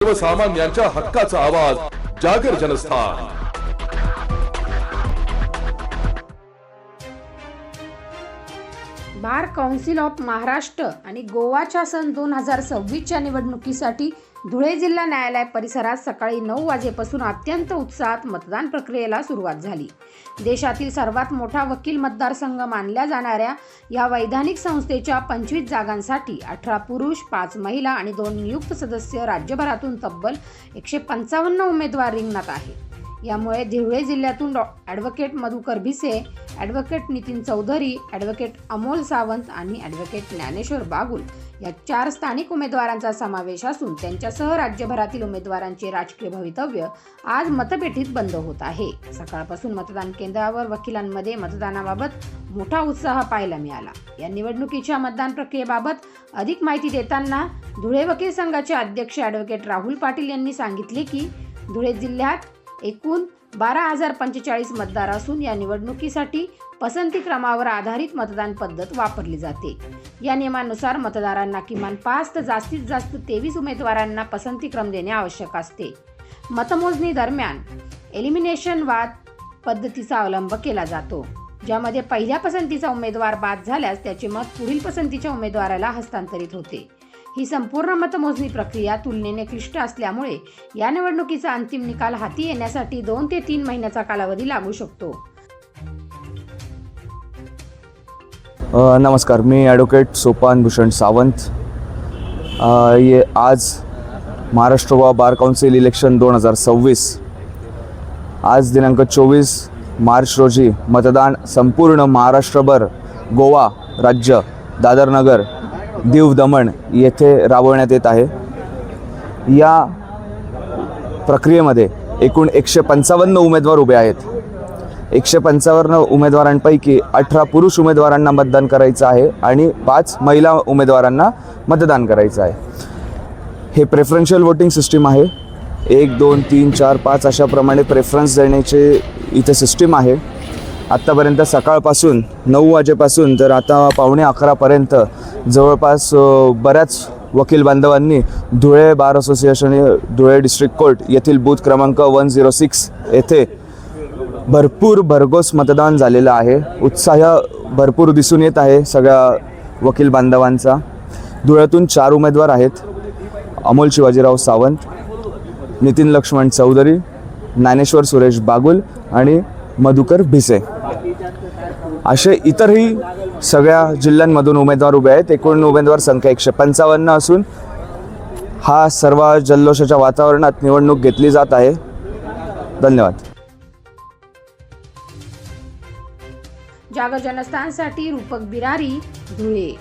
सर्वसामान्यांच्या हक्काचा आवाज जागर Janasthan. Bar council of Maharashtra आणि गोवाच्या सन 2026च्या निवडणुकीसाठी धुळे जिल्हा न्यायालय परिसरात सकाळी 9 वाजेपासून अत्यंत उत्साहात मतदान प्रक्रियेला सुरुवात झाली। देशातील सर्वात मोठा वकील मतदारसंघ मानल्या जाणाऱ्या या वैधानिक संस्थेच्या 25 जागांसाठी 18 पुरुष, 5 महिला आणि 2 नियुक्त सदस्य राज्यभरातून तब्बल 155 उमेदवार रिंगणात आहेत। यामुळे धुळे जिल्ह्यातून advocate Madhukar Bhise, advocate Nitin Chaudhari, advocate Amol Sawant आणि ॲडव्होकेट ज्ञानेश्वर बागुल या 4 स्थानिक उमेदवारांचा समावेश असून त्यांच्यासह राज्यभरातील उमेदवारांचे राजकीय भवितव्य आज मतपेटीत बंद होत आहे। सकाळपासून मतदान केंद्रावर वकिलांमध्ये मतदानाबाबत मोठा उत्साह पाहायला मिळाला। या निवडणुकीच्या मतदान प्रक्रियेबाबत अधिक माहिती देताना धुळे वकील संघाचे अध्यक्ष ॲडव्होकेट राहुल पाटील यांनी सांगितले की धुळे जिल्ह्यात एकूण 12,045 मतदार असून या निवडणुकीसाठी पसंती क्रमावर आधारित मतदान पद्धत वापरली जाते। या नियमानुसार मतदारांना किमान 5 तर जास्तीत जास्त 23 उमेदवारांना पसंती क्रम देणे आवश्यक असते। मतमोजणी दरम्यान एलिमिनेशन वाद पद्धतीचा अवलंब केला जातो, ज्यामध्ये पहिल्या पसंतीचा उमेदवार बाद झाल्यास त्याचे मत पुढील पसंतीच्या उमेदवाराला हस्तांतरित होते। ही संपूर्ण मतमोजणी प्रक्रिया तुलनेने क्लिष्ट असल्यामुळे या निवडणुकीचा अंतिम निकाल हाती येण्यासाठी 2 ते 3 महिन्याचा कालावधी लागू शकतो। नमस्कार, मी ॲडव्होकेट सोपान भूषण सावंत। आज Maharashtra Goa bar council election 2026 आज दिनांक 24 मार्च रोजी मतदान संपूर्ण महाराष्ट्रभर गोवा राज्य, दादर नगर, दीव दमण येथे राबवण्यात येत आहे। या प्रक्रियेमध्ये एकूण 155 उमेदवार उभे आहेत। 155 उमेदवारांपैकी 18 पुरुष उमेदवारांना मतदान करायचं आहे आणि 5 महिला उमेदवारांना मतदान करायचं आहे। हे प्रेफरन्शियल वोटिंग सिस्टीम आहे। 1, 2, 3, 4, 5 अशाप्रमाणे प्रेफरन्स देण्याचे इथे सिस्टीम आहे। आत्तापर्यंत सकाळपासून 9 वाजेपासून तर आता 11:15पर्यंत जवळपास बऱ्याच वकील बांधवांनी Dhule bar association Dhule district court येथील बूथ क्रमांक 106 येथे भरपूर भरघोस मतदान झालेलं आहे। उत्साह भरपूर दिसून येत आहे सगळ्या वकील बांधवांचा। धुळ्यातून 4 उमेदवार आहेत: अमोल शिवाजीराव सावंत, नितीन लक्ष्मण चौधरी, ज्ञानेश्वर सुरेश बागुल आणि मधुकर भिसे असे इतरही सगळ्या जिल्ह्यांमधून उमेदवार उभे आहेत। एकूण उमेदवार संख्या 155 असून हा सर्व जल्लोषाच्या वातावरणात निवडणूक घेतली जात आहे। धन्यवाद। जागर जनस्थानसाठी रूपक बिरारी, धुळे।